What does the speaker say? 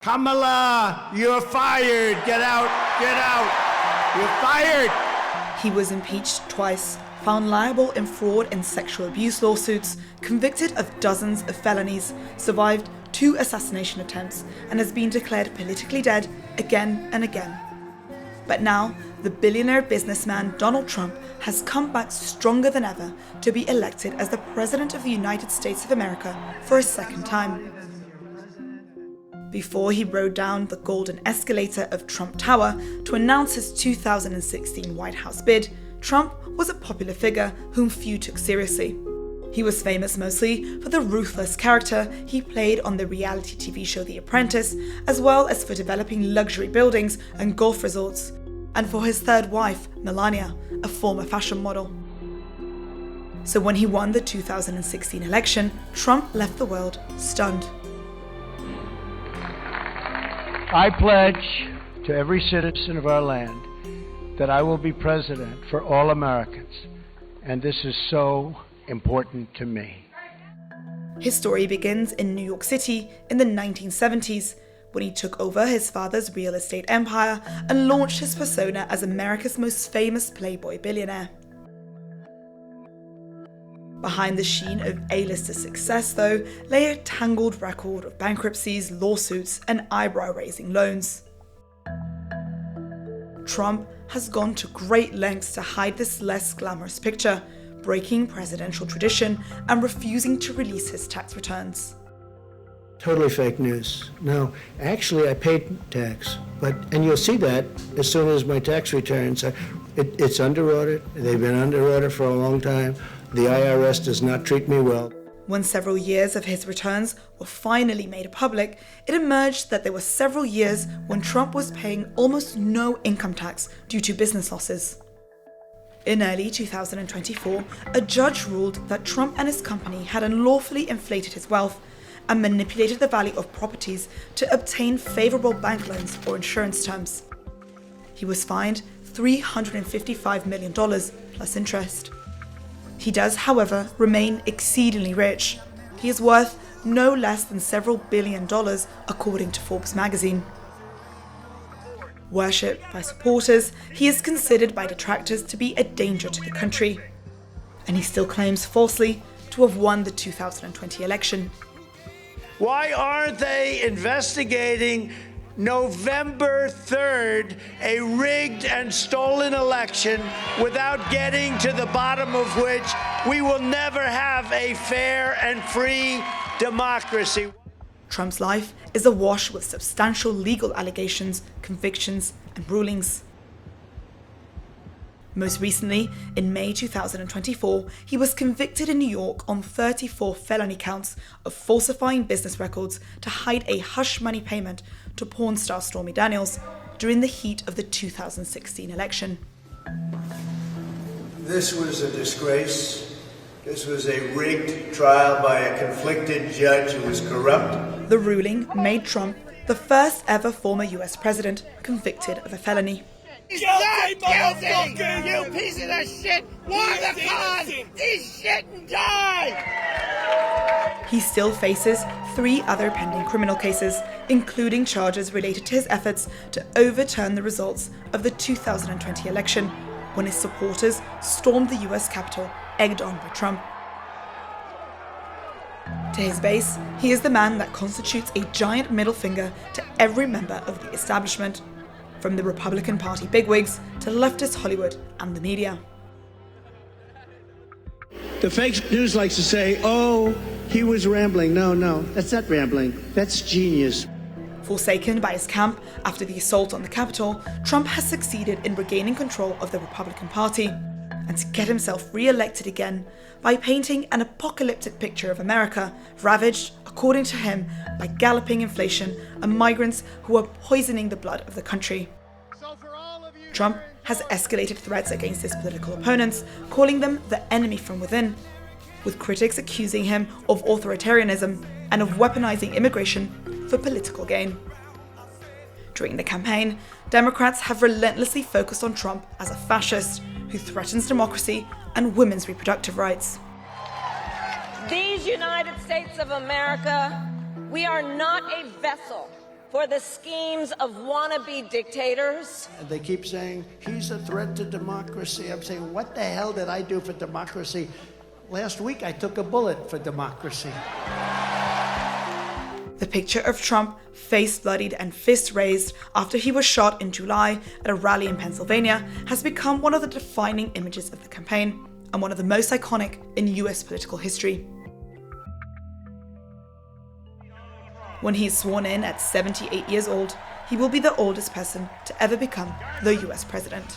Kamala, you're fired. Get out, get out. You're fired. He was impeached twice, found liable in fraud and sexual abuse lawsuits, convicted of dozens of felonies, survived 2 assassination attempts, and has been declared politically dead again and again. But now, the billionaire businessman Donald Trump has come back stronger than ever to be elected as the President of the United States of America for a second time. Before he rode down the golden escalator of Trump Tower to announce his 2016 White House bid, Trump was a popular figure whom few took seriously. He was famous mostly for the ruthless character he played on the reality TV show The Apprentice, as well as for developing luxury buildings and golf resorts, and for his third wife, Melania, a former fashion model. So when he won the 2016 election, Trump left the world stunned. I pledge to every citizen of our land that I will be president for all Americans, and this is so important to me. His story begins in New York City in the 1970s, when he took over his father's real estate empire and launched his persona as America's most famous playboy billionaire. Behind the sheen of A-lister success, though, lay a tangled record of bankruptcies, lawsuits, and eyebrow-raising loans. Trump has gone to great lengths to hide this less glamorous picture, breaking presidential tradition and refusing to release his tax returns. Totally fake news. No, actually I paid tax, and you'll see that as soon as my tax returns. It's under audit. They've been under audit for a long time. The IRS does not treat me well. When several years of his returns were finally made public, it emerged that there were several years when Trump was paying almost no income tax due to business losses. In early 2024, a judge ruled that Trump and his company had unlawfully inflated his wealth and manipulated the value of properties to obtain favorable bank loans or insurance terms. He was fined $355 million plus interest. He does, however, remain exceedingly rich. He is worth no less than several $1 billion, according to Forbes magazine. Worshipped by supporters, he is considered by detractors to be a danger to the country. And he still claims falsely to have won the 2020 election. Why aren't they investigating November 3rd, a rigged and stolen election, without getting to the bottom of which we will never have a fair and free democracy? Trump's life is awash with substantial legal allegations, convictions, and rulings. Most recently, in May 2024, he was convicted in New York on 34 felony counts of falsifying business records to hide a hush money payment to porn star Stormy Daniels during the heat of the 2016 election. This was a disgrace. This was a rigged trial by a conflicted judge who was corrupt. The ruling made Trump the first ever former US president convicted of a felony. He's not guilty! You pieces of shit! Why the con? Eat shit and die! He still faces 3 other pending criminal cases, including charges related to his efforts to overturn the results of the 2020 election, when his supporters stormed the US Capitol, egged on by Trump. To his base, he is the man that constitutes a giant middle finger to every member of the establishment, from the Republican Party bigwigs to leftist Hollywood and the media. The fake news likes to say, oh, he was rambling. No, that's not rambling. That's genius. Forsaken by his camp after the assault on the Capitol, Trump has succeeded in regaining control of the Republican Party and to get himself re-elected again by painting an apocalyptic picture of America, ravaged, according to him, by galloping inflation and migrants who are poisoning the blood of the country. Trump has escalated threats against his political opponents, calling them the enemy from within, with critics accusing him of authoritarianism and of weaponizing immigration for political gain. During the campaign, Democrats have relentlessly focused on Trump as a fascist who threatens democracy and women's reproductive rights. These United States of America, we are not a vessel for the schemes of wannabe dictators. And they keep saying, he's a threat to democracy. I'm saying, what the hell did I do for democracy? Last week, I took a bullet for democracy. The picture of Trump, face bloodied and fist raised after he was shot in July at a rally in Pennsylvania, has become one of the defining images of the campaign and one of the most iconic in US political history. When he is sworn in at 78 years old, he will be the oldest person to ever become the US president.